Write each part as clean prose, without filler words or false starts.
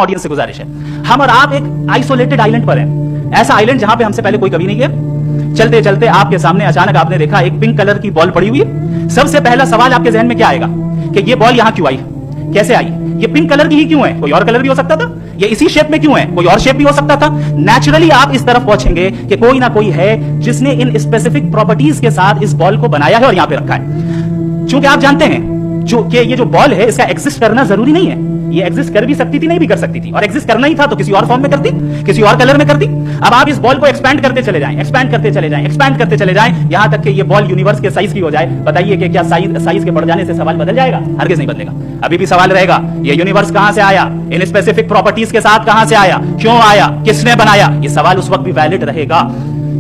Audience से गुजारिश है, हम और आप एक आइसोलेटेड आइलैंड पर हैं, ऐसा आइलैंड जहां पे हमसे पहले कोई कभी नहीं गया। चलते चलते आपके सामने अचानक आपने देखा एक पिंक कलर की बॉल पड़ी हुई है। सबसे पहला सवाल आपके जहन में क्या आएगा कि ये बॉल यहां क्यों आई, कैसे आई, ये पिंक कलर की ही क्यों है, कोई और कलर भी हो सकता था, ये इसी शेप में क्यों है, कोई और शेप भी हो सकता था। नेचुरली आप इस तरफ पहुंचेंगे कि कोई ना कोई है जिसने इन स्पेसिफिक प्रॉपर्टीज के साथ इस बॉल को बनाया है और यहां पे रखा है। क्योंकि आप जानते हैं कि ये जो बॉल है इसका एग्जिस्ट करना जरूरी नहीं है, ये एग्जिस्ट कर भी सकती थी, नहीं भी कर सकती थी, और एग्जिस्ट करना ही था तो किसी और फॉर्म में करती, किसी और कलर में करती। अब आप इस बॉल को एक्सपैंड करते चले जाएं, एक्सपैंड करते चले जाएं, एक्सपैंड करते चले जाएं, यहां तक कि ये बॉल यूनिवर्स के साइज की हो जाए। बताइए कि क्या साइज के बढ़ जाने से सवाल बदल जाएगा? हरगिज़ नहीं बदलेगा। अभी भी सवाल रहेगा ये यूनिवर्स कहां से आया, इन स्पेसिफिक प्रॉपर्टीज के साथ कहां से आया, क्यों आया, किसने बनाया, ये सवाल उस वक्त भी वैलिड रहेगा।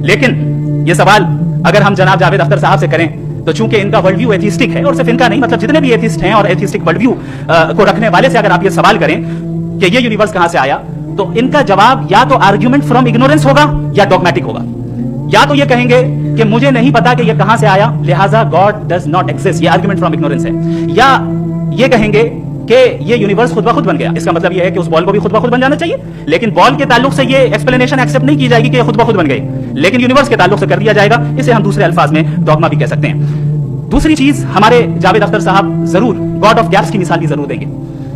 लेकिन ये सवाल अगर हम जनाब जावेद अख्तर साहब से करें तो चूंकि इनका वर्ल्ड व्यू एथिस्टिक है, और सिर्फ इनका नहीं, मतलब जितने भी एथिस्ट हैं और एथिस्टिक वर्ल्ड व्यू को रखने वाले से अगर आप ये सवाल करें कि ये यूनिवर्स कहां से आया, तो इनका जवाब या तो आर्ग्यूमेंट फ्रॉम इग्नोरेंस होगा या डॉगमेटिक होगा। या तो ये कहेंगे कि मुझे नहीं पता कि ये कहां से आया, लिहाजा गॉड डज नॉट एग्जिस्ट, ये आर्ग्यूमेंट फ्रॉम इग्नोरेंस है। या ये कहेंगे कि ये यूनिवर्स खुद ब खुद बन गया। इसका मतलब ये है कि उस बॉल को भी खुद ब खुद बन जाना चाहिए, लेकिन बॉल के ताल्लुक से ये एक्सप्लेनेशन एक्सेप्ट नहीं की जाएगी कि ये खुद ब खुद बन गई, लेकिन यूनिवर्स के ताल्लुक से कर दिया जाएगा। इसे हम दूसरे अल्फाज में डॉगमा भी कह सकते हैं। दूसरी चीज, हमारे जावेद अख्तर साहब जरूर गॉड ऑफ गैप्स की मिसाल भी जरूर देंगे,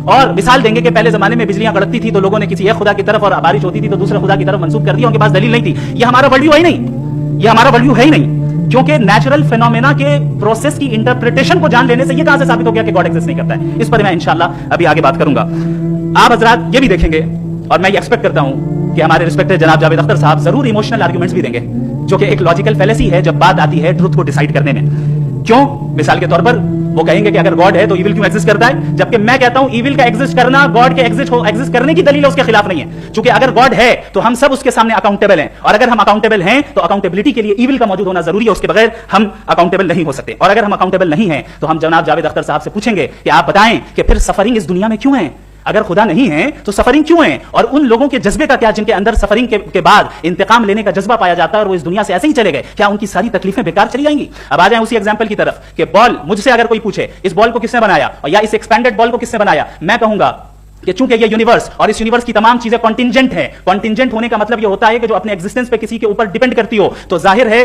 और मिसाल देंगे कि पहले जमाने में बिजलियां कड़कती थी तो लोगों ने किसी एक खुदा की तरफ, और बारिश होती थी तो दूसरे खुदा की तरफ मंसूब कर दिया, उनके पास दलील नहीं थी। ये हमारा वर्ल्ड व्यू है ही नहीं, ये हमारा वर्ल्ड व्यू है ही नहीं, क्योंकि नेचुरल फिनोमेना के प्रोसेस की इंटरप्रिटेशन को जान लेने से ये कहां से साबित हो गया कि गॉड एग्जिस्ट नहीं करता है। इस पर मैं इंशाल्लाह अभी आगे बात करूंगा। आप हजरात ये भी देखेंगे, और मैं ये एक्सपेक्ट करता हूं कि हमारे रिस्पेक्टेड जनाब जावेद अख्तर साहब जरूर इमोशनल आर्गुमेंट्स भी देंगे, जो कि एक लॉजिकल फैलेसी है जब बात आती है ट्रुथ को डिसाइड करने में। क्यों? मिसाल के तौर पर वो कहेंगे कि अगर गॉड है तो इविल क्यों एग्जिस्ट करता है, जबकि मैं कहता हूं इविल का एग्जिस्ट करना गॉड के एग्जिस्ट करने की दलील है, उसके खिलाफ नहीं है। क्योंकि अगर गॉड है तो हम सब उसके सामने अकाउंटेबल हैं, और अगर हम अकाउंटेबल हैं तो अकाउंटेबिलिटी के लिए इविल का मौजूद होना जरूरी है, उसके बगैर हम अकाउंटेबल नहीं हो सकते। और अगर हम अकाउंटेबल नहीं हैं तो हम जनाब जावेद अख्तर साहब से पूछेंगे कि आप बताएं कि फिर सफरिंग इस दुनिया में क्यों है? अगर खुदा नहीं है तो सफरिंग क्यों है? और उन लोगों के जज्बे का क्या जिनके अंदर सफरिंग के बाद इंतकाम लेने का जज्बा पाया जाता है और वो इस दुनिया से ऐसे ही चले गए, क्या उनकी सारी तकलीफें बेकार चली जाएंगी? अब आ जाएं उसी एग्जांपल की तरफ कि बॉल, मुझसे अगर कोई पूछे इस बॉल को किसने बनाया और या इस एक्सपेंडेड बॉल को किसने बनाया, मैं कहूंगा कि चूंकि ये यूनिवर्स और इस यूनिवर्स की तमाम चीजें कॉन्टिंजेंट है। कॉन्टिंजेंट होने का मतलब ये होता है कि जो अपने एग्जिस्टेंस पे किसी के ऊपर डिपेंड करती हो, तो जाहिर है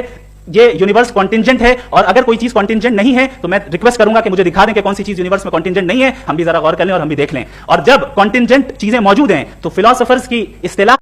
ये यूनिवर्स कॉन्टिंजेंट है। और अगर कोई चीज कॉन्टिंजेंट नहीं है तो मैं रिक्वेस्ट करूंगा कि मुझे दिखा दें कि कौन सी चीज यूनिवर्स में कॉन्टिंजेंट नहीं है, हम भी जरा गौर कर लें और हम भी देख लें। और जब कॉन्टिंजेंट चीजें मौजूद हैं तो फिलोसोफर्स की इस्तिलाह